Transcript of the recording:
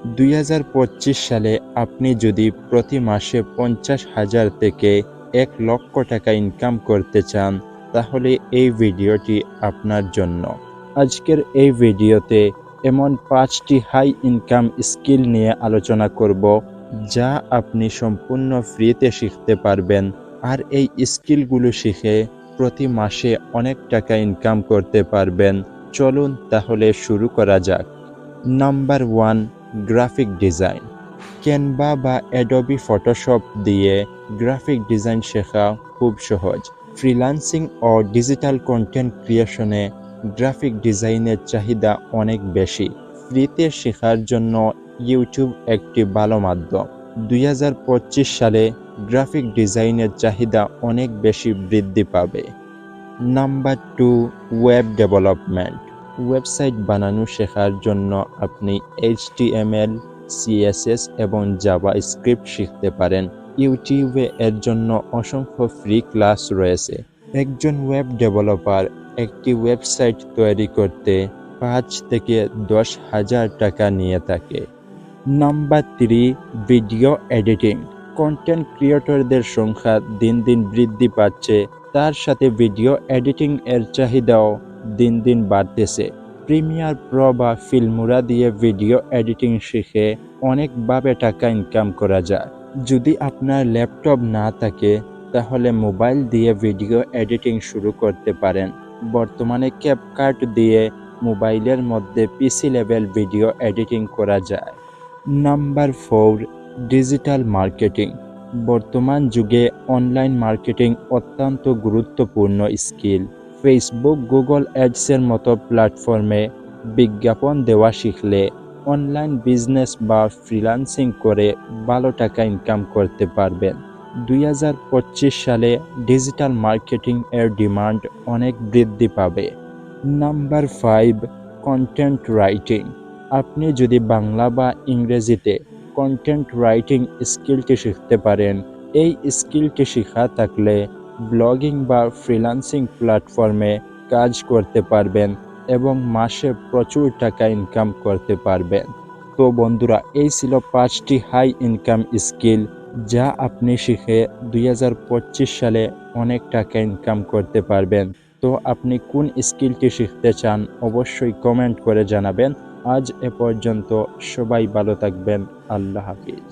2025 সালে আপনি যদি প্রতি মাসে 50,000 থেকে 1 লক্ষ টাকা ইনকাম করতে চান, তাহলে এই ভিডিওটি আপনার জন্য। আজকের এই ভিডিওতে এমন 5টি হাই ইনকাম স্কিল নিয়ে আলোচনা করব, যা আপনি সম্পূর্ণ ফ্রিতে শিখতে পারবেন। আর এই স্কিলগুলো শিখে প্রতি মাসে অনেক টাকা ইনকাম করতে পারবেন। চলুন তাহলে শুরু করা যাক। Number 1, graphic design. ক্যানভা বা অ্যাডোবি ফটোশপ দিয়ে গ্রাফিক ডিজাইন শেখা খুব সহজ। ফ্রিল্যান্সিং ও ডিজিটাল কন্টেন্ট ক্রিয়েশনে গ্রাফিক ডিজাইনের চাহিদা অনেক বেশি। ফ্রিতে শেখার জন্য ইউটিউব একটি ভালো মাধ্যম। 2025 সালে গ্রাফিক ডিজাইনের চাহিদা অনেক বেশি বৃদ্ধি পাবে। Number 2, web development. ওয়েবসাইট বানানো শেখার জন্য আপনি HTML, CSS এবং জাভাস্ক্রিপ্ট শিখতে পারেন। ইউটিউবে এর জন্য অসংখ্য ফ্রি ক্লাস রয়েছে। একজন ওয়েব ডেভেলপার একটি ওয়েবসাইট তৈরি করতে 5 থেকে 10,000 টাকা নিয়ে থাকে। Number 3, video editing. কন্টেন্ট ক্রিয়েটরদের সংখ্যা দিন দিন বৃদ্ধি পাচ্ছে, তার সাথে ভিডিও এডিটিং এর চাহিদাও দিন দিন বাড়তেছে। প্রিমিয়ার প্রো বা ফিল্মোরা দিয়ে ভিডিও এডিটিং শিখে অনেকভাবে টাকা ইনকাম করা যায়। যদি আপনার ল্যাপটপ না থাকে, তাহলে মোবাইল দিয়ে ভিডিও এডিটিং শুরু করতে পারেন। বর্তমানে ক্যাপকাট দিয়ে মোবাইলের মধ্যে পিসি লেভেল ভিডিও এডিটিং করা যায়। Number 4, digital marketing. বর্তমান যুগে অনলাইন মার্কেটিং অত্যন্ত গুরুত্বপূর্ণ স্কিল। ফেসবুক, গুগল অ্যাডসের মতো প্ল্যাটফর্মে বিজ্ঞাপন দেওয়া শিখলে অনলাইন বিজনেস বা ফ্রিল্যান্সিং করে ভালো টাকা ইনকাম করতে পারবেন। 2025 সালে ডিজিটাল মার্কেটিং এর ডিমান্ড অনেক বৃদ্ধি পাবে। Number 5, content writing. আপনি যদি বাংলা বা ইংরেজিতে কন্টেন্ট রাইটিং স্কিলটি শিখতে পারেন, এই স্কিলটি শেখা থাকলে ব্লগিং বা ফ্রিল্যান্সিং প্ল্যাটফর্মে কাজ করতে পারবেন এবং মাসে প্রচুর টাকা ইনকাম করতে পারবেন। তো বন্ধুরা, এই ছিল 5টি হাই ইনকাম স্কিল, যা আপনি শিখে 2025 সালে অনেক টাকা ইনকাম করতে পারবেন। তো আপনি কোন স্কিলটি শিখতে চান অবশ্যই কমেন্ট করে জানাবেন। আজ এ পর্যন্ত, সবাই ভালো থাকবেন। আল্লাহ হাফিজ।